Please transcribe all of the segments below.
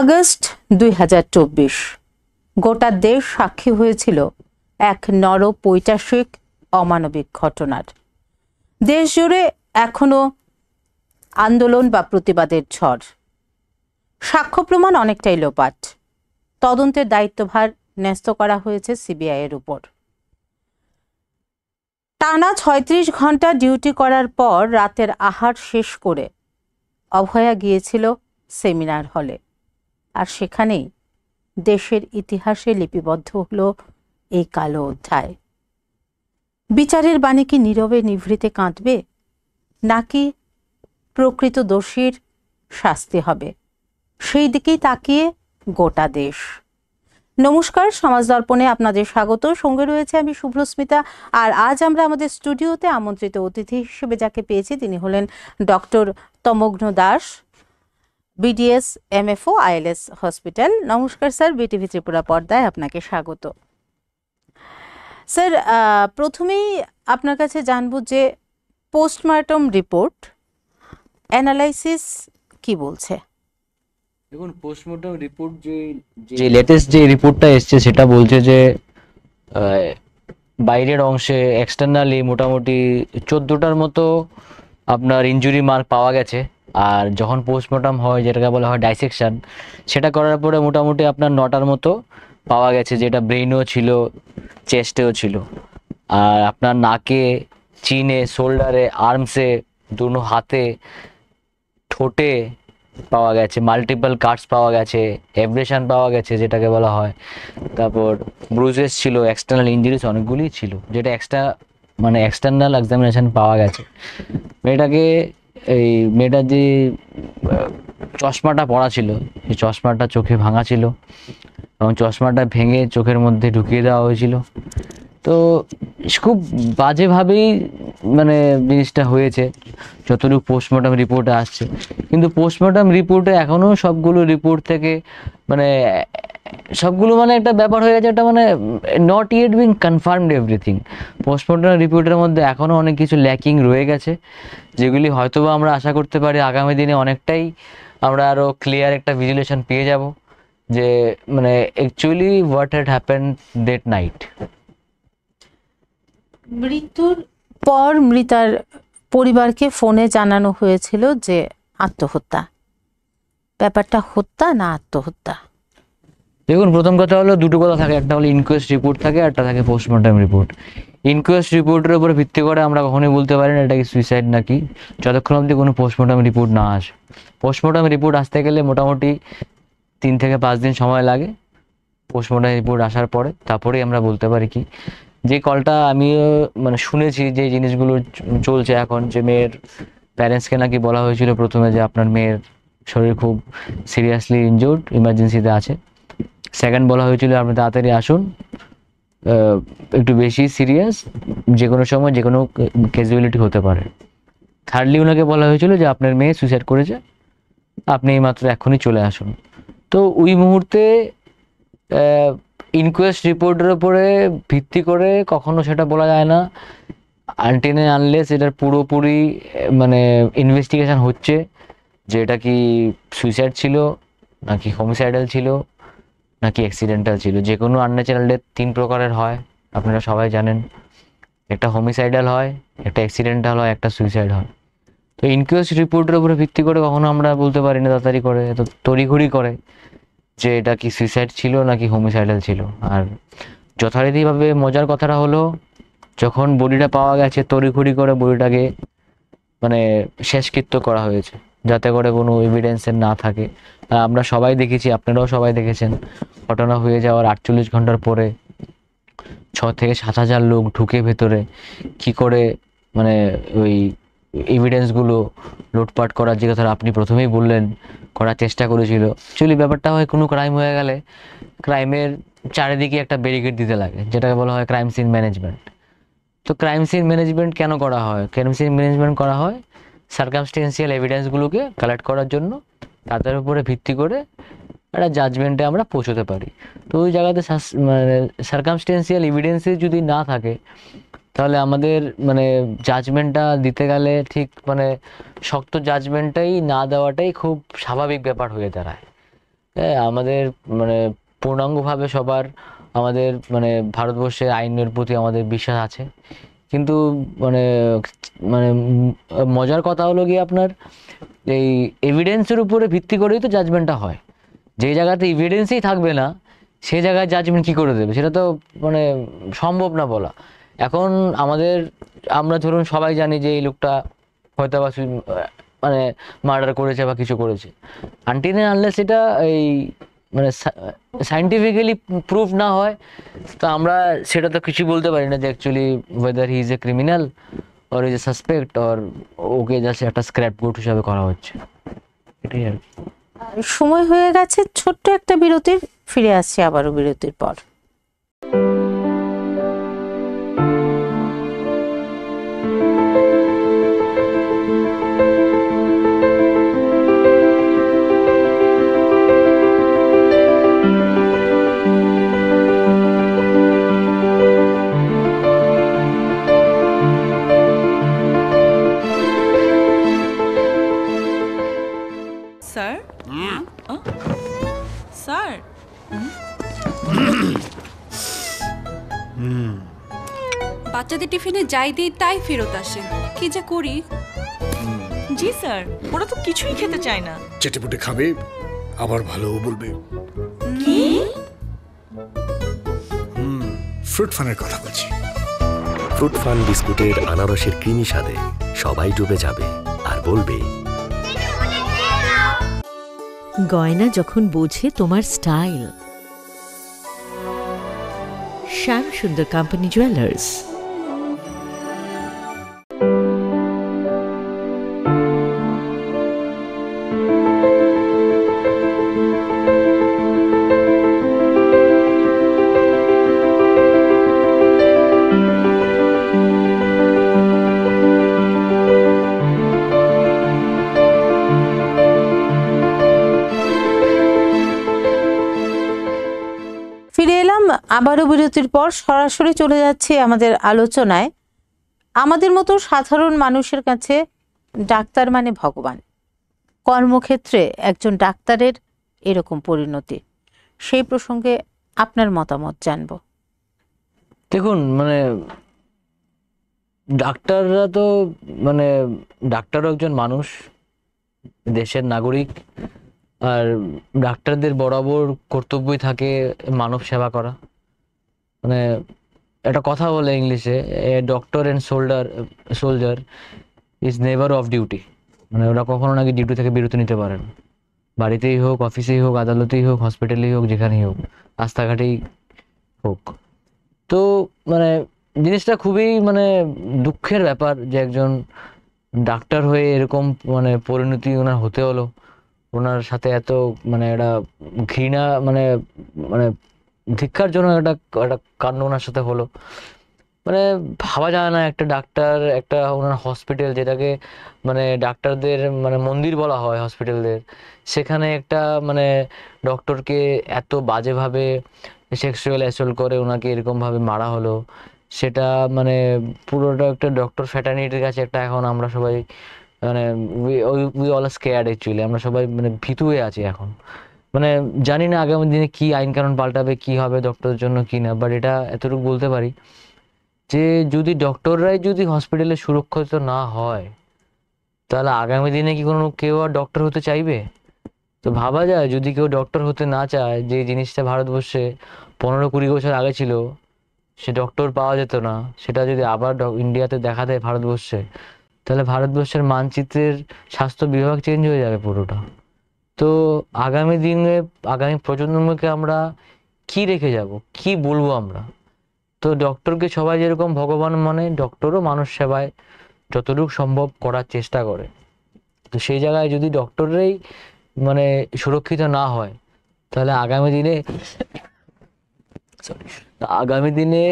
August 2024 গোটা দেশ সাক্ষী হয়েছিল এক নরপৈশাচিক অমানবিক ঘটনার। দেশ জুড়ে এখনো আন্দোলন বা প্রতিবাদের ঝড়। সাক্ষ্য প্রমাণ অনেকটাই লোপাট। তদন্তের দায়িত্বভার ন্যস্ত করা হয়েছে সিবিআই এর উপর। টানা 36 ঘন্টা ডিউটি করার পর রাতের আহার শেষ করে অভয়া গিয়েছিল সেমিনার হলে, আর সেখানেই দেশের ইতিহাসে লিপিবদ্ধ হলো এই কালো অধ্যায়। বিচারের বাণী কি নীরবে নিভৃতে কাঁদবে, নাকি প্রকৃত দোষীর শাস্তি হবে? সেই দিকেই তাকিয়ে গোটা দেশ। নমস্কার, সমাজ দর্পণে আপনাদের স্বাগত। সঙ্গে রয়েছে আমি শুভ্রস্মিতা। আর আজ আমরা আমাদের স্টুডিওতে আমন্ত্রিত অতিথি হিসেবে যাকে পেয়েছি তিনি হলেন doctor Tamagna Das, BDS MFO ILS hospital. নমস্কার স্যার, বিটিভি ত্রিপুরা পর্দায় আপনাকে স্বাগত। স্যার, প্রথমেই আপনার কাছে জানবো যে পোস্টমর্টম রিপোর্ট অ্যানালাইসিস কি বলছে? দেখুন, পোস্টমর্টম রিপোর্ট যে লেটেস্ট যে রিপোর্টটা এসছে সেটা বলছে যে বাইরের অংশে এক্সটার্নালি মোটামুটি 14টার মতো আপনার ইনজুরি মার্ক পাওয়া গেছে। আর যখন পোস্টমর্টম হয়, যেটাকে বলা হয় ডাইসেকশন, সেটা করার পরে মোটামুটি আপনার 9টার মতো পাওয়া গেছে, যেটা ব্রেইনও ছিল, চেস্টেও ছিল। আর আপনার নাকে, চিনে, শোল্ডারে, আর্মসে, দুনো হাতে, ঠোঁটে পাওয়া গেছে, মাল্টিপল কাটস পাওয়া গেছে, এব্রেশন পাওয়া গেছে যেটাকে বলা হয়। তারপর ব্রুজেস ছিল, এক্সটার্নাল ইঞ্জুরিস অনেকগুলি ছিল, যেটা এক্সটার্নাল এক্সামিনেশন পাওয়া গেছে। মেয়েটার যে চশমাটা পরা ছিল, সেই চশমাটা চোখে ভাঙা ছিল এবং চশমাটা ভেঙে চোখের মধ্যে ঢুকিয়ে দেওয়া হয়েছিল। তো খুব বাজেভাবেই জিনিসটা হয়েছে যতটুকু পোস্টমর্টম রিপোর্টে আসছে। কিন্তু পোস্টমর্টম রিপোর্টে এখনও সবগুলো রিপোর্ট থেকে সবগুলো একটা ব্যাপার হয়ে গেছে, একটা not yet being confirmed everything. Post-mortem রিপোর্টের মধ্যে এখনও অনেক কিছু ল্যাকিং রয়ে গেছে, যেগুলি হয়তোবা আমরা আশা করতে পারি আগামী দিনে অনেকটাই আমরা আরও ক্লিয়ার একটা ভিজুয়ালাইজেশন পেয়ে যাব যে actually what had happened that night. মৃত্যুর পর মৃতার পরিবারকে ফোনে জানানো হয়েছিল যে আত্মহত্যা। ব্যাপারটা হত্যা না আত্মহত্যা? দেখুন, প্রথম কথা হলো দুটো কথা থাকে, একটা হলো ইনকোয়েস্ট রিপোর্ট থাকে, একটা থাকে পোস্টমর্টম রিপোর্ট। ইনকোয়েস্ট রিপোর্টের উপরে ভিত্তি করে আমরা কখনোই বলতে পারি না এটা কি সুইসাইড নাকি, যতক্ষণ অবধি কোনো পোস্টমর্টম রিপোর্ট না আসে। পোস্টমর্টম রিপোর্ট আসতে গেলে মোটামুটি 3 থেকে 5 দিন সময় লাগে। পোস্টমর্টম রিপোর্ট আসার পরে তারপরেই আমরা বলতে পারি কি। যে কলটা আমিও শুনেছি, যে জিনিসগুলো চলছে এখন, যে মেয়ের প্যারেন্টসকে নাকি বলা হয়েছিল প্রথমে যে আপনার মেয়ের শরীর খুব সিরিয়াসলি ইনজুর্ড, ইমার্জেন্সিতে আছে। সেকেন্ড বলা হয়েছিল আপনি তাড়াতাড়ি আসুন, একটু বেশি সিরিয়াস, যে কোনো সময় যে কোনো ক্যাজুয়ালিটি হতে পারে। থার্ডলি ওনাকে বলা হয়েছিল যে আপনার মেয়ে সুইসাইড করেছে, আপনি এইমাত্র এখনই চলে আসুন। তো ওই মুহূর্তে ইনকোয়েস্ট রিপোর্টের উপরে ভিত্তি করে কখনো সেটা বলা যায় না, আনটিল আনলেস এটার পুরোপুরি ইনভেস্টিগেশন হচ্ছে যে এটা কি সুইসাইড ছিল নাকি হোমিসাইডাল ছিল নাকি অ্যাক্সিডেন্টাল ছিল। যে কোনো আনন্যাচারাল ডেথ 3 প্রকারের হয়, আপনারা সবাই জানেন। একটা হোমিসাইডাল হয়, একটা অ্যাক্সিডেন্টাল হয়, একটা সুইসাইড হয়। তো ইনকোয়েস্ট রিপোর্টের উপরে ভিত্তি করে কখনো আমরা বলতে পারি না তাড়াতাড়ি করে, এত তড়িঘড়ি করে, যে এটা কি সুইসাইড ছিল নাকি হোমিসাইডাল ছিল। আর যথারীতিভাবে মজার কথাটা হলো, যখন বডিটা পাওয়া গেছে তড়িঘড়ি করে বডিটাকে শেষকৃত্য করা হয়েছে, যাতে করে কোনো এভিডেন্সের না থাকে। আমরা সবাই দেখেছি, আপনারাও সবাই দেখেছেন, ঘটনা হয়ে যাওয়ার 48 ঘন্টার পরে 6 থেকে 7 হাজার লোক ঢুকে ভেতরে কি করে ওই এভিডেন্সগুলো লুটপাট করার যে কথা আপনি প্রথমেই বললেন করার চেষ্টা করেছিল। অ্যাকচুয়ালি ব্যাপারটা হয়, কোনো ক্রাইম হয়ে গেলে ক্রাইমের চারিদিকে একটা ব্যারিকেড দিতে লাগে, যেটাকে বলা হয় ক্রাইম সিন ম্যানেজমেন্ট। তো ক্রাইম সিন ম্যানেজমেন্ট কেন করা হয়? ক্রাইম সিন ম্যানেজমেন্ট করা হয় সার্কামস্টেন্সিয়াল এভিডেন্সগুলোকে কালেক্ট করার জন্য, তাদের উপরে ভিত্তি করে একটা জাজমেন্টে আমরা পৌঁছতে পারি। তো ওই জায়গাতে সার্কামস্টেন্সিয়াল এভিডেন্সে যদি না থাকে, তাহলে আমাদের জাজমেন্টটা দিতে গেলে ঠিক শক্ত জাজমেন্টটাই না দেওয়াটাই খুব স্বাভাবিক ব্যাপার হয়ে দাঁড়ায়। হ্যাঁ, আমাদের মানে পূর্ণাঙ্গভাবে সবার আমাদের মানে ভারতবর্ষের আইনের প্রতি আমাদের বিশ্বাস আছে, কিন্তু মানে মানে মজার কথা হলো গিয়ে আপনার এই এভিডেন্সের উপরে ভিত্তি করেই তো জাজমেন্টটা হয়। যে জায়গাতে এভিডেন্সই থাকবে না সেই জায়গায় জাজমেন্ট কি করে দেবে, সেটা তো মানে সম্ভব না বলা। এখন আমরা ধরুন সবাই জানি যে এই লোকটা হয়তো বা মানে মার্ডার করেছে বা কিছু করেছে, আনটিল আনলেস এটা এই মানে সাইন্টিফিক্যালি প্রুফ না হয় তো আমরা সেটা তো কিছু বলতে পারি না যে actually whether he is a criminal or is a suspect or okay just একটা স্ক্র্যাপ গোট হিসাবে করা হচ্ছে, এটাই আর কি। সময় হয়ে গেছে ছোট্ট একটা বিরতির, ফিরে আসছি আবারও বিরতির পর। স্যার স্যার বাচ্চাদের টিফিনে যাই দিই তাই ফেরত আসে, কি যে করি। জি স্যার, ওরা তো কিছুই খেতে চায় না। চেটেপুটে খাবে, আবার ভালোও বলবে। কি? ফ্রুট ফানের কথা বলছি। ফ্রুট ফান বিস্কুটের আনারসের ক্রিমি স্বাদে সবাই ডুবে যাবে আর বলবে, গয়না যখন বোঝে তোমার স্টাইল। শ্যাম সুন্দর কোম্পানি জুয়েলার্স। ফিরে এলাম আবারও বিরতির পর। সরাসরি চলে যাচ্ছে আমাদের আলোচনায়। আমাদের মতো সাধারণ মানুষের কাছে ডাক্তার মানে ভগবান। কর্মক্ষেত্রে একজন ডাক্তারের এরকম পরিণতি, সেই প্রসঙ্গে আপনার মতামত জানব। দেখুন মানে ডাক্তাররা তো মানে ডাক্তারও একজন মানুষ, দেশের নাগরিক, আর ডাক্তারদের বরাবর কর্তব্যই থাকে মানব সেবা করা। মানে একটা কথা বলে ইংলিশে, a doctor and soldier is never of duty. মানে ওরা কখনো নাকি ডিউটি থেকে বিরতি নিতে পারে না, বাড়িতেই হোক, অফিসেই হোক, আদালতেই হোক, হসপিটালেই হোক, যেখানেই হোক, রাস্তাঘাটেই হোক। তো মানে জিনিসটা খুবই মানে দুঃখের ব্যাপার যে একজন ডাক্তার হয়ে এরকম মানে পরিণতি ওনার হতে হলো। ওনার সাথে এত মানে একটা ঘৃণা মানে মানে ধিক্কার জন্য একটা একটা কাণ্ড ওনার সাথে হলো। মানে ভাবা যায় না একটা ডাক্তার, একটা ওনার হসপিটাল যেটাকে মানে ডাক্তারদের মানে মন্দির বলা হয় হসপিটালদের, সেখানে একটা মানে ডক্টরকে এত বাজেভাবে সেক্সুয়াল অ্যাসল্ট করে ওনাকে এরকমভাবে মারা হলো। সেটা মানে পুরোটা একটা ডক্টর ফ্যাটার্নিটির কাছে একটা এখন আমরা সবাই মানে উই অল স্কেয়ার্ড অ্যাকচুয়ালি। আমরা সবাই মানে ভীতু হয়ে আছি এখন। মানে জানি না আগামী দিনে কি আইন কানুন পাল্টাবে, কি হবে ডক্টরের জন্য কি না, বাট এটা এতটুকু বলতে পারি যে যদি ডক্টররাই যদি হসপিটালে সুরক্ষিত না হয় তাহলে আগামী দিনে কি কোনো কেউ আর ডক্টর হতে চাইবে? তো ভাবা যায় যদি কেউ ডক্টর হতে না চায়, যে জিনিসটা ভারতবর্ষে 15-20 বছর আগে ছিল, সে ডক্টর পাওয়া যেত না, সেটা যদি আবার ইন্ডিয়াতে দেখা দেয় ভারতবর্ষে, তাহলে ভারতবর্ষের মানচিত্রের স্বাস্থ্য বিভাগ চেঞ্জ হয়ে যাবে পুরোটা। তো আগামী দিনে আগামী প্রজন্মকে আমরা কি রেখে যাব, কি বলবো আমরা? তো ডক্টরকে সবাই যেরকম ভগবান মানে, ডক্টরও মানুষ সেবায় যতটুকু সম্ভব করার চেষ্টা করে। তো সেই জায়গায় যদি ডক্টররাই মানে সুরক্ষিত না হয় তাহলে আগামী দিনে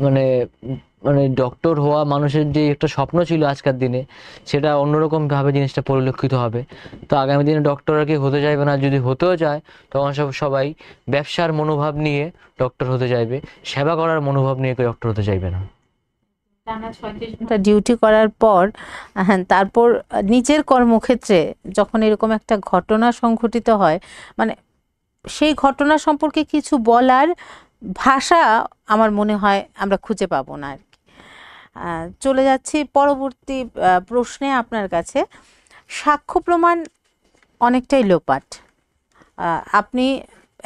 মানে মানে ডক্টর হওয়া মানুষের যে একটা স্বপ্ন ছিল আজকের দিনে, সেটা অন্যরকম ভাবে জিনিসটা পরিলক্ষিত হবে। তো আগামী দিনে ডক্টর আর কি হতে চাইবে না, যদি হতেও চায় তখন সবাই ব্যবসার মনোভাব নিয়ে ডক্টর হতে চাইবে, সেবা করার মনোভাব নিয়ে কেউ ডক্টর হতে চাইবে না। ডিউটি করার পর তারপর নিজের কর্মক্ষেত্রে যখন এরকম একটা ঘটনা সংঘটিত হয়, মানে সেই ঘটনা সম্পর্কে কিছু বলার ভাষা আমার মনে হয় আমরা খুঁজে পাবো না আর কি। চলে যাচ্ছি পরবর্তী প্রশ্নে আপনার কাছে। সাক্ষ্য প্রমাণ অনেকটাই লোপাট। আপনি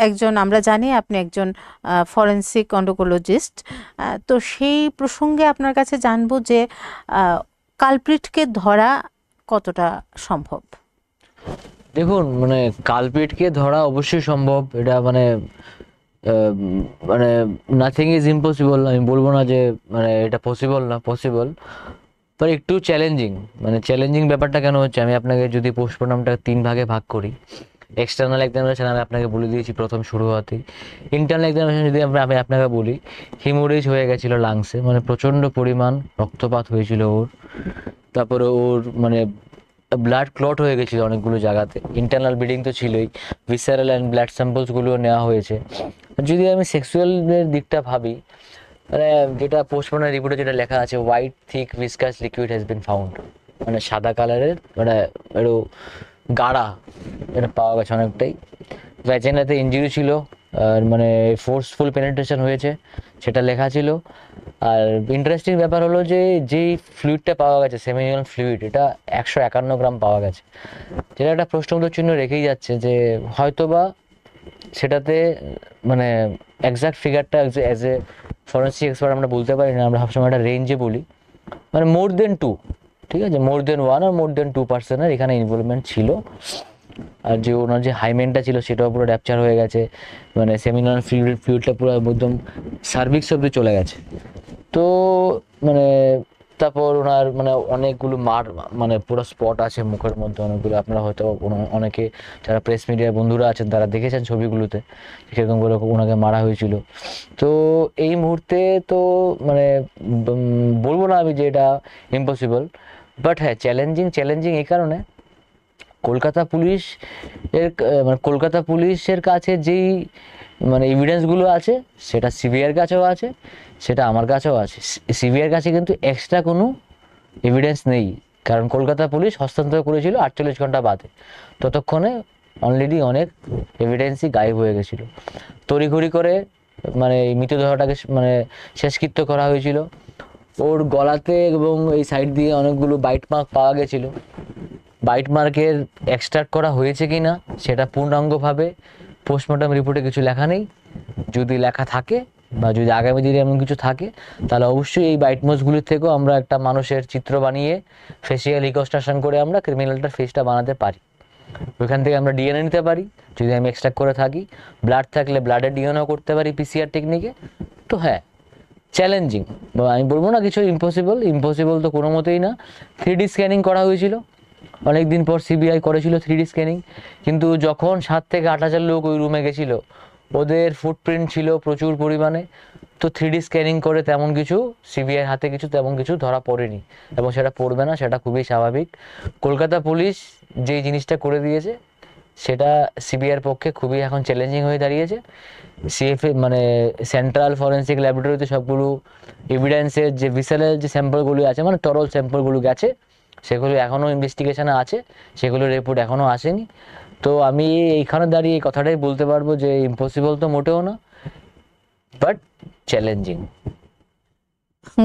একজন, আমরা জানি আপনি একজন ফরেন্সিক অন্টোকোলজিস্ট, তো সেই প্রসঙ্গে আপনার কাছে জানবো যে কালপ্রিটকে ধরা কতটা সম্ভব? দেখুন, মানে কালপ্রিটকে ধরা অবশ্যই সম্ভব, এটা মানে মানে নাথিং ইজ ইম্পসিবল। আমি বলবো না যে মানে এটা পসিবল না, পসিবল, বাট একটু চ্যালেঞ্জিং। মানে চ্যালেঞ্জিং ব্যাপারটা কেন হচ্ছে, আমি আপনাকে যদি পোস্টমর্টমটা 3 ভাগে ভাগ করি। এক্সটার্নাল এক্সামিনেশন আমি আপনাকে বলে দিয়েছি প্রথম শুরু হতেই। ইন্টারনাল এক্সামিনেশন যদি আমি আপনাকে বলি, হিমোরেজ হয়ে গেছিলো লাংসে, মানে প্রচণ্ড পরিমাণ রক্তপাত হয়েছিল ওর। তারপরে ওর মানে ব্লাড ক্লট হয়ে গেছিলো অনেকগুলো জায়গাতে। ইন্টারনাল ব্লিডিং তো ছিলই, ভিসারাল অ্যান্ড ব্লাড স্যাম্পলসগুলোও নেওয়া হয়েছে। যদি আমি সেক্সুয়ালের দিকটা ভাবি, মানে যেটা পোস্টমর্টম রিপোর্টে যেটা লেখা আছে, white thick viscous liquid has been found, মানে সাদা কালারের, মানে একটু গাঢ়া এটা পাওয়া গেছে অনেকটাই। ভ্যাজিনাতে ইনজুরি ছিল, আর মানে ফোর্সফুল পেনিট্রেশন হয়েছে সেটা লেখা ছিল। আর ইন্টারেস্টিং ব্যাপার হলো যে যেই ফ্লুইডটা পাওয়া গেছে, সেমিনিয়াল ফ্লুইড, এটা 151 গ্রাম পাওয়া গেছে, যেটা একটা প্রশ্নবোধক চিহ্ন রেখেই যাচ্ছে যে হয়তোবা সেটাতে মানে এক্সাক্ট ফিগারটা অ্যাজ এ ফরেন্সিক এক্সপার্ট আমরা বলতে পারি না, আমরা সবসময় একটা রেঞ্জে বলি, মানে মোর দেন 2, ঠিক আছে, মোর দেন 1 আর মোর দেন 2% এখানে ইনভলভমেন্ট ছিল। আর যে ওনার যে হাইমেনটা ছিল সেটাও পুরো র্যাপচার হয়ে গেছে, মানে সেমিনাল ফ্লুইডটা পুরো একদম সার্ভিক্স অব্দি চলে গেছে। তো মানে তারপর ওনার মানে অনেকগুলো মানে পুরো স্পট আছে মুখের মধ্যে অনেকগুলো, আপনারা হয়তো অনেকে যারা প্রেস মিডিয়ার বন্ধুরা আছেন তারা দেখেছেন ছবিগুলোতে সেরকম করে ওনাকে মারা হয়েছিল। তো এই মুহূর্তে তো মানে বলবো না আমি যে এটা ইম্পসিবল, বাট হ্যাঁ চ্যালেঞ্জিং এই কারণে কলকাতা পুলিশের কাছে যেই মানে এভিডেন্সগুলো আছে সেটা সিবিআইয়ের কাছেও আছে, সেটা আমার কাছেও আছে। সিবিআইয়ের কাছে কিন্তু এক্সট্রা কোনো এভিডেন্স নেই, কারণ কলকাতা পুলিশ হস্তান্তর করেছিল 48 ঘন্টা বাদে। ততক্ষণে অলরেডি অনেক এভিডেন্সই গায়েব হয়ে গেছিলো। তড়িঘড়ি করে মানে এই মৃতদেহটাকে মানে শেষকৃত্য করা হয়েছিল। ওর গলাতে এবং এই সাইড দিয়ে অনেকগুলো বাইট মার্ক পাওয়া গেছিলো। বাইট মার্কের এক্সট্রাক্ট করা হয়েছে কি না সেটা পূর্ণাঙ্গভাবে পোস্টমর্টম রিপোর্টে কিছু লেখা নেই। যদি লেখা থাকে বা যদি আগামী দিনে এমন কিছু থাকে তাহলে অবশ্যই এই বাইট মার্কসগুলির থেকেও আমরা একটা মানুষের চিত্র বানিয়ে ফেসিয়াল রিকনস্ট্রাকশন করে আমরা ক্রিমিনালটার ফেসটা বানাতে পারি। ওইখান থেকে আমরা ডিএনএ নিতে পারি যদি আমি এক্সট্রাক্ট করে থাকি, ব্লাড থাকলে ব্লাডের ডিএনএও করতে পারি পিসিআর টেকনিকে। তো হ্যাঁ চ্যালেঞ্জিং, আমি বলবো না কিছু ইম্পসিবল তো কোনো মতেই না। 3D স্ক্যানিং করা হয়েছিল অনেক দিন পর, সিবিআই করেছিল 3D স্ক্যানিং, কিন্তু যখন 7 থেকে 8 হাজার লোক ওই রুমে গেছিলো ওদের ফুটপ্রিন্ট ছিল প্রচুর পরিমাণে। তো 3D স্ক্যানিং করে তেমন কিছু সিবিআইয়ের হাতে তেমন কিছু ধরা পড়েনি এবং সেটা পড়বে না, সেটা খুবই স্বাভাবিক। কলকাতা পুলিশ যেই জিনিসটা করে দিয়েছে সেটা সিবিআইয়ের পক্ষে খুবই এখন চ্যালেঞ্জিং হয়ে দাঁড়িয়েছে। সিএফএ মানে সেন্ট্রাল ফরেন্সিক ল্যাবরেটরিতে সবগুলো এভিডেন্সের যে ভিসারের যে স্যাম্পলগুলো আছে, মানে তরল স্যাম্পলগুলো গেছে, সেগুলো এখনও ইনভেস্টিগেশনে আছে, সেগুলোর রিপোর্ট এখনও আসেনি। তো আমি এইখানে দাঁড়িয়ে এই কথাটাই বলতে পারবো যে ইম্পসিবল তো মোটেও না, বাট চ্যালেঞ্জিং।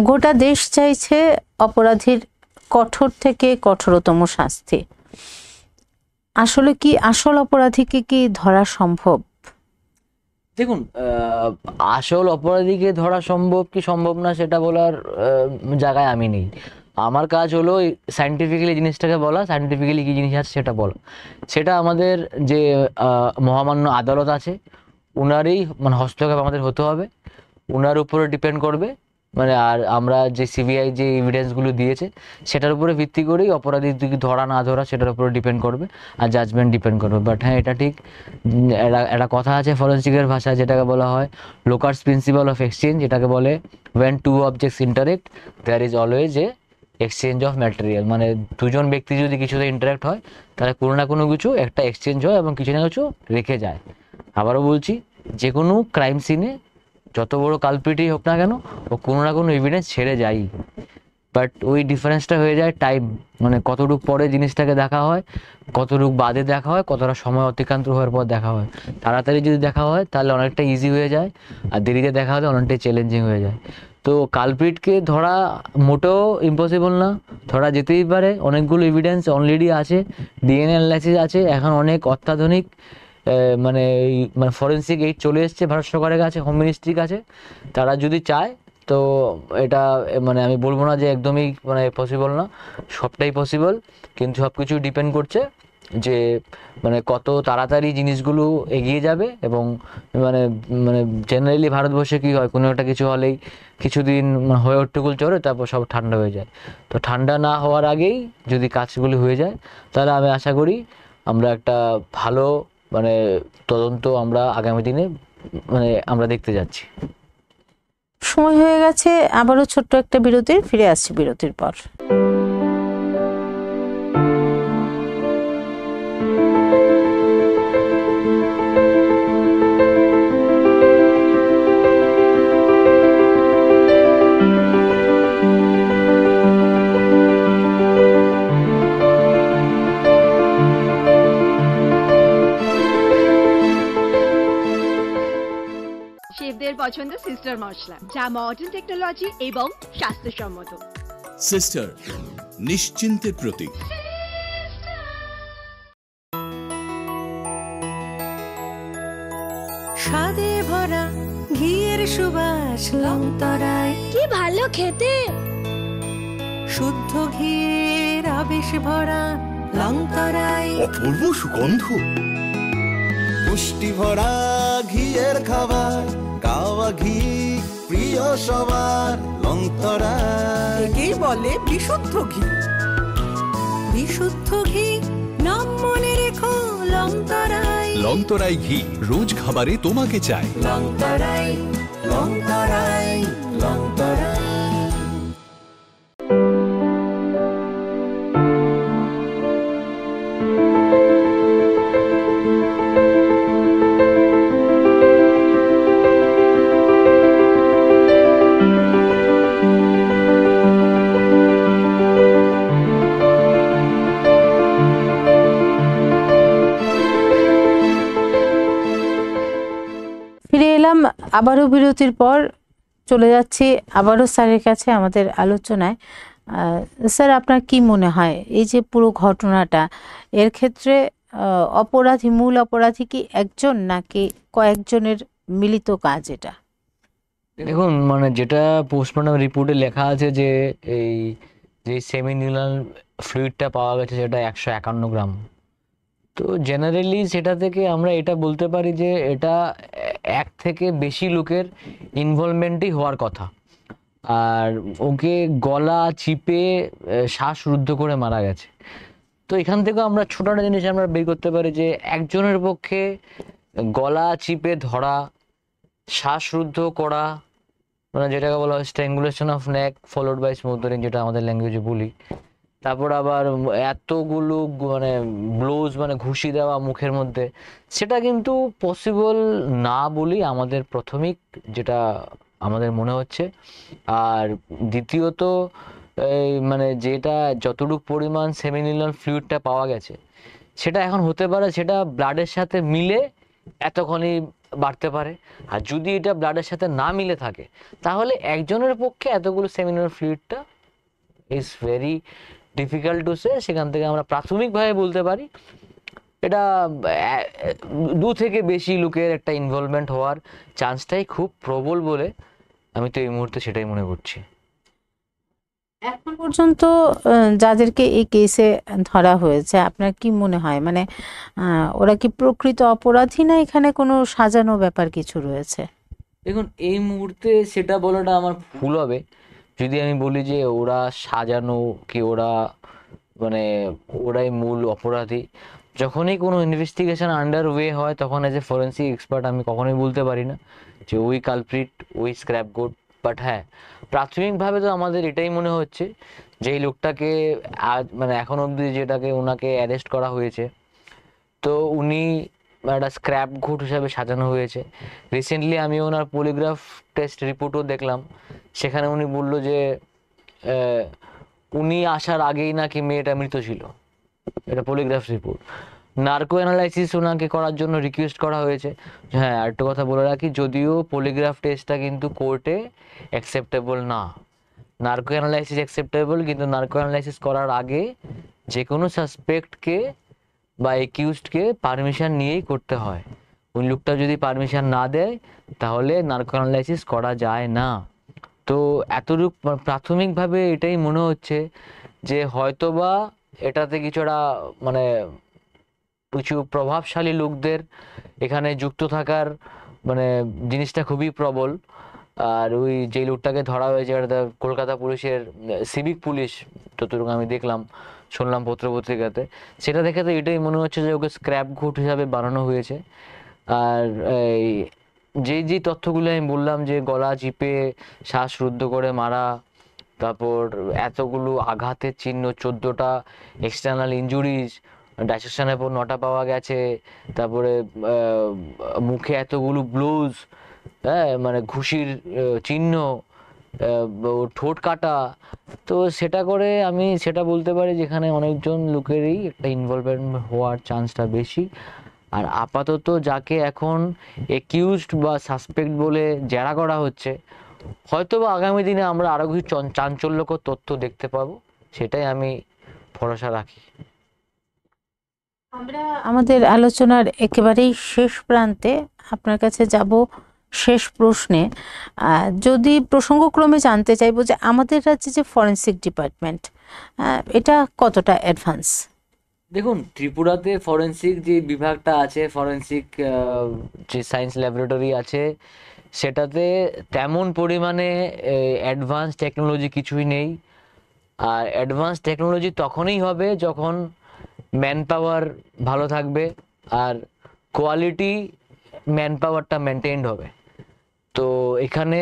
গোটা দেশ চাইছে অপরাধীর কঠোর থেকে কঠোরতম শাস্তি। আসলে কি আসল অপরাধীকে কি ধরা সম্ভব? দেখুন, আসল অপরাধীকে ধরা সম্ভব কি সম্ভব না সেটা বলার জায়গায় আমি নেই। আমার কাজ হলো সায়েন্টিফিক্যালি জিনিসটাকে বলা, সায়েন্টিফিক্যালি কী জিনিস আছে সেটা বলা। সেটা আমাদের যে মহামান্য আদালত আছে ওনারই মানে হস্তক্ষেপ আমাদের হতে হবে, ওনার উপরে ডিপেন্ড করবে। মানে আর আমরা যে সিবিআই যে এভিডেন্সগুলো দিয়েছে সেটার উপরে ভিত্তি করেই অপরাধী ধরা না ধরা সেটার উপরে ডিপেন্ড করবে, আর জাজমেন্ট ডিপেন্ড করবে। বাট হ্যাঁ এটা ঠিক, একটা কথা আছে ফরেন্সিকের ভাষায় যেটাকে বলা হয় লোকার্স প্রিন্সিপাল অফ এক্সচেঞ্জ, যেটাকে বলে when two objects interact there is always a exchange of material. মানে দুজন ব্যক্তি যদি কিছুতে ইন্টারাক্ট হয় তাহলে কোনো না কোনো কিছু একটা এক্সচেঞ্জ হয় এবং কিছু না কিছু রেখে যায়। আবারও বলছি, যে কোনো ক্রাইম সিনে যত বড় কালপ্রিটই হোক না কেন ও কোনো না কোনো এভিডেন্স ছেড়ে যায়। বাট ওই ডিফারেন্সটা হয়ে যায় টাইম, মানে কতটুকু পরে জিনিসটাকে দেখা হয়, কতটুকু বাদে দেখা হয়, কতটা সময় অতিক্রান্ত হওয়ার পর দেখা হয়। তাড়াতাড়ি যদি দেখা হয় তাহলে অনেকটা ইজি হয়ে যায়, আর দেরিতে দেখা হলে অনেকটাই চ্যালেঞ্জিং হয়ে যায়। তো কালপ্রিটকে ধরা মোটেও ইম্পসিবল না, ধরা যেতেই পারে। অনেকগুলো এভিডেন্স অলরেডি আছে, ডিএনএ অ্যানালাইসিস আছে, এখন অনেক অত্যাধুনিক মানে ফরেন্সিক এইড চলে এসছে ভারত সরকারের কাছে, হোম মিনিস্ট্রির কাছে। তারা যদি চায় তো এটা মানে আমি বলবো না যে একদমই মানে পসিবল না, সবটাই পসিবল, কিন্তু সব কিছু ডিপেন্ড করছে যে মানে কত তাড়াতাড়ি জিনিসগুলো এগিয়ে যাবে। এবং মানে মানে জেনারেলি ভারতবর্ষে কী হয়, কোনো একটা কিছু হলেই কিছুদিন হয়ে হট্টগোল চলে, তারপর সব ঠান্ডা হয়ে যায়। তো ঠান্ডা না হওয়ার আগেই যদি কাজগুলি হয়ে যায় তাহলে আমি আশা করি আমরা একটা ভালো মানে তদন্ত আমরা আগামী দিনে মানে আমরা দেখতে যাচ্ছি। সময় হয়ে গেছে আবারও ছোট্ট একটা বিরতির, ফিরে আসছি বিরতির পর। শেফদের পছন্দ সিস্টার মশলা, যা মডার্ন টেকনোলজি এবং স্বাস্থ্যসম্মত। সিস্টার, নিশ্চিন্তের প্রতীক। স্বাদে ভরা ঘিয়ের সুবাস লংতরায়, কি ভালো খেতে! শুদ্ধ ঘিয়ের আবেশ ভরা লংতরায়, অপূর্ব সুগন্ধ, পুষ্টি ভরা ঘিয়ের খাবার, গাওয়া ঘি প্রিয় সবার লংতরায়। একেই বলে বিশুদ্ধ ঘি। বিশুদ্ধ ঘি নাম মনে রেখো লংতরায়। লংতরাই ঘি রোজ খাবারে তোমাকে চাই। লংতরায়, লংতরায়, লংতরায়। ফিরে এলাম আবারও বিরতির পর, চলে যাচ্ছি আবারও স্যারের কাছে আমাদের আলোচনায়। স্যার, আপনার কি মনে হয় এই যে পুরো ঘটনাটা, এর ক্ষেত্রে অপরাধী, মূল অপরাধী কি একজন নাকি কয়েকজনের মিলিত কাজ এটা? দেখুন, মানে যেটা পোস্টমর্টম রিপোর্টে লেখা আছে যে এই যে সেমিনিউলার ফ্লুইডটা পাওয়া গেছে সেটা 151 গ্রাম। তো জেনারেলি সেটা থেকে আমরা এটা বলতে পারি যে এটা এক থেকে বেশি লোকের ইনভলভমেন্টই হওয়ার কথা। আর ওকে গলা চিপে শ্বাসরুদ্ধ করে মারা গেছে। তো এখান থেকে আমরা ছোট একটা জিনিস আমরা বের করতে পারি যে একজনের পক্ষে গলা চিপে ধরা, শ্বাসরুদ্ধ করা, মানে যেটাকে বলা হয় strangulation of neck followed by smothering, যেটা আমাদের ল্যাঙ্গুয়েজে বলি। তারপর আবার এতগুলো মানে ব্লোজ মানে ঘুষি দেওয়া মুখের মধ্যে, সেটা কিন্তু পসিবল না বলি আমাদের প্রাথমিক যেটা আমাদের মনে হচ্ছে। আর দ্বিতীয়ত এই মানে যেটা যতটুকু পরিমাণ সেমিনিউলার ফ্লুইডটা পাওয়া গেছে সেটা এখন হতে পারে সেটা ব্লাডের সাথে মিলে এতক্ষণই বাড়তে পারে। আর যদি এটা ব্লাডের সাথে না মিলে থাকে তাহলে একজনের পক্ষে এতগুলো সেমিনিউলার ফ্লুইডটা is very difficult to say. সেখান থেকে আমরা প্রাথমিকভাবে বলতে পারি এটা 2 থেকে বেশি লোকের একটা ইনভলভমেন্ট হওয়ার চান্সটাই খুব প্রবল বলে আমি তো এই মুহূর্তে সেটাই মনে করছি। এখন পর্যন্ত যাদেরকে এই কেসে ধরা হয়েছে, আপনার কি মনে হয় মানে ওরা কি প্রকৃত অপরাধী না এখানে কোনো সাজানো ব্যাপার কিছু রয়েছে? দেখুন, এই মুহূর্তে সেটা বলাটা আমার ভুল হবে যদি আমি বলি যে ওরা সাজানো কি ওরা মানে ওরাই মূল অপরাধী। যখনই কোনো ইনভেস্টিগেশন আন্ডার ওয়ে হয় তখন এজ এ ফরেন্সিক এক্সপার্ট আমি কখনোই বলতে পারি না যে ওই কালপ্রিট, ওই স্ক্র্যাপ গোট। বাট হ্যাঁ, প্রাথমিকভাবে তো আমাদের এটাই মনে হচ্ছে যে এই লোকটাকে আজ মানে এখন অবধি যেটাকে ওনাকে অ্যারেস্ট করা হয়েছে, তো উনি একটা স্ক্র্যাপ গোট হিসাবে সাজানো হয়েছে। রিসেন্টলি আমি ওনার পলিগ্রাফ টেস্ট রিপোর্টও দেখলাম, সেখানে উনি বললো যে উনি আসার আগেই নাকি মেয়েটা মৃত ছিল, এটা পলিগ্রাফ রিপোর্ট। নার্কো অ্যানালাইসিস ওনাকে করার জন্য রিকোয়েস্ট করা হয়েছে। হ্যাঁ, আরেকটা কথা বলে রাখি, যদিও পলিগ্রাফ টেস্টটা কিন্তু কোর্টে অ্যাকসেপ্টেবল না। নার্কো অ্যানালাইসিস অ্যাকসেপ্টেবল, কিন্তু নার্কো অ্যানালাইসিস করার আগে যে কোনো সাসপেক্টকে বা একিউজডকে পারমিশন নিয়েই করতে হয়। ওই লোকটা যদি পারমিশন না দেয় তাহলে নার্কো অ্যানালাইসিস করা যায় না। তো এতটুকু প্রাথমিকভাবে এটাই মনে হচ্ছে যে হয়তোবা এটাতে কিছুটা মানে কিছু প্রভাবশালী লোকদের এখানে যুক্ত থাকার মানে জিনিসটা খুবই প্রবল। আর ওই যে লোকটাকে ধরা হয়েছে এটা কলকাতা পুলিশের সিভিক পুলিশ, যতটুকু আমি দেখলাম শুনলাম পত্রপত্রিকাতে, সেটা দেখে তো এটাই মনে হচ্ছে যে ওকে স্ক্র্যাপ ঘুট হিসাবে বানানো হয়েছে। আর এই যে তথ্যগুলো আমি বললাম, যে গলা চিপে শ্বাসরুদ্ধ করে মারা, তারপর এতগুলো আঘাতের চিহ্ন, 14টা এক্সটার্নাল ইনজুরিজ, ডাইসেকশনের পর 9টা পাওয়া গেছে, তারপরে মুখে এতগুলো ব্লোজ, হ্যাঁ মানে ঘুষির চিহ্ন, ঠোঁট কাটা। তো সেটা করে আমি সেটা বলতে পারি যেখানে অনেকজন লোকেরই একটা ইনভলভমেন্ট হওয়ার চান্সটা বেশি। আর আপাতত যাকে এখন একিউজড বা সাসপেক্ট বলে জেরা করা হচ্ছে, হয়তো বা আগামী দিনে আমরা আরো কিছু চাঞ্চল্যকর তথ্য দেখতে পাবো, সেটাই আমি ভরসা রাখি। আমরা আমাদের আলোচনার একেবারেই শেষ প্রান্তে আপনার কাছে যাব শেষ প্রশ্নে। যদি প্রসঙ্গক্রমে জানতে চাইবো যে আমাদের রাজ্যে যে ফরেনসিক ডিপার্টমেন্ট, এটা কতটা অ্যাডভান্স? দেখুন, ত্রিপুরাতে ফরেনসিক যে বিভাগটা আছে, ফরেনসিক যে সায়েন্স ল্যাবরেটরি আছে, সেটাতে তেমন পরিমাণে অ্যাডভান্স টেকনোলজি কিছুই নেই। আর অ্যাডভান্স টেকনোলজি তখনই হবে যখন ম্যান পাওয়ার ভালো থাকবে আর কোয়ালিটি ম্যান পাওয়ারটা মেনটেইনড হবে। তো এখানে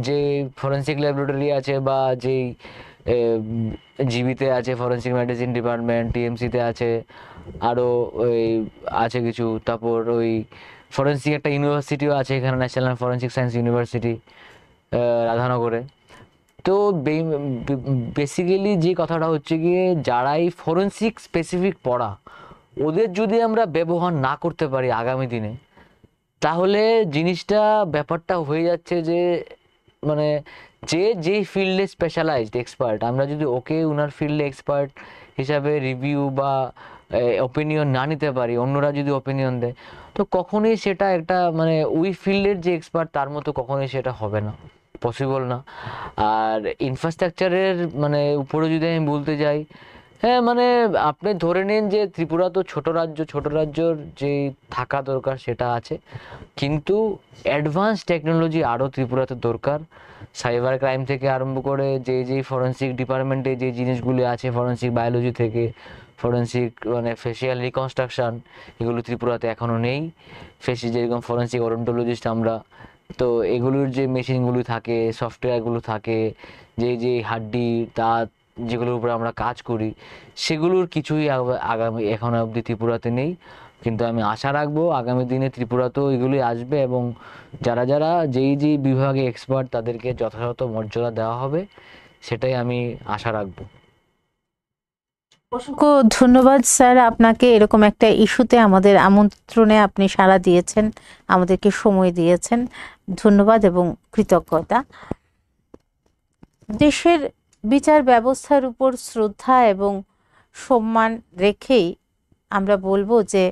যে ফরেনসিক ল্যাবরেটরি আছে বা যেই জিবিতে আছে ফরেনসিক মেডিসিন ডিপার্টমেন্ট, টিএমসিতে আছে, আরও ওই আছে কিছু, তারপর ওই ফরেনসিক একটা ইউনিভার্সিটিও আছে এখানে, ন্যাশনাল ফরেনসিক সায়েন্স ইউনিভার্সিটি রাধানগরে। তো বেসিক্যালি যে কথাটা হচ্ছে গিয়ে, যারাই ফরেনসিক স্পেসিফিক পড়া, ওদের যদি আমরা ব্যবহার না করতে পারি আগামী দিনে, তাহলে জিনিসটা ব্যাপারটা হয়ে যাচ্ছে যে মানে যেই ফিল্ডে স্পেশালাইজড এক্সপার্ট, আমরা যদি ওকে ওনার ফিল্ডে এক্সপার্ট হিসাবে রিভিউ বা ওপিনিয়ন না নিতে পারি, অন্যরা যদি ওপিনিয়ন দেয়, তো কখনোই সেটা একটা মানে ওই ফিল্ডের যে এক্সপার্ট তার মতো কখনোই সেটা হবে না, পসিবল না। আর ইনফ্রাস্ট্রাকচারের মানে উপরে যদি আমি বলতে যাই, হ্যাঁ মানে আপনি ধরে নিন যে ত্রিপুরা তো ছোট রাজ্য, ছোট রাজ্যর যে থাকা দরকার সেটা আছে, কিন্তু অ্যাডভান্স টেকনোলজি আরও ত্রিপুরাতে দরকার। সাইবার ক্রাইম থেকে আরম্ভ করে যে ফরেনসিক ডিপার্টমেন্টে যে জিনিসগুলি আছে, ফরেনসিক বায়োলজি থেকে ফরেনসিক মানে ফেসিয়াল রিকনস্ট্রাকশন, এগুলো ত্রিপুরাতে এখনও নেই। যেরকম ফরেনসিক ওডন্টোলজিস্ট আমরা, তো এগুলোর যে মেশিনগুলো থাকে, সফটওয়্যারগুলো থাকে, যে হাড্ডি দাঁত যেগুলোর উপরে আমরা কাজ করি, সেগুলোর কিছুই আগামী এখনো অবধি ত্রিপুরাতে নেই। কিন্তু আমি আশা রাখবো আগামী দিনে ত্রিপুরাতেও এগুলোই আসবে, এবং যারা যেই বিভাগে এক্সপার্ট তাদেরকে যথাযথ মর্যাদা দেওয়া হবে, সেটাই আমি আশা রাখবো। অসংখ্য ধন্যবাদ স্যার আপনাকে, এরকম একটা ইস্যুতে আমাদের আমন্ত্রণে আপনি সাড়া দিয়েছেন, আমাদেরকে সময় দিয়েছেন, ধন্যবাদ এবং কৃতজ্ঞতা। দেশের বিচার ব্যবস্থার উপর শ্রদ্ধা এবং সম্মান রেখেই আমরা বলবো যে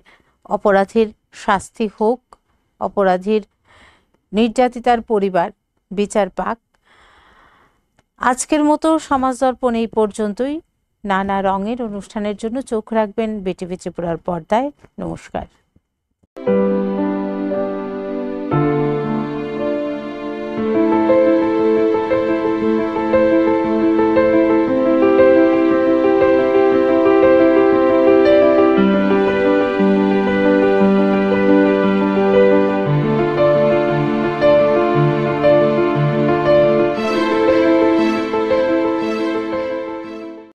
অপরাধীর শাস্তি হোক, অপরাধীর নির্যাতিতার পরিবার বিচার পাক। আজকের মতো সমাজ দর্পণ এই পর্যন্তই। নানা রঙের অনুষ্ঠানের জন্য চোখ রাখবেন বিটিভি ত্রিপুরার পর্দায়। নমস্কার।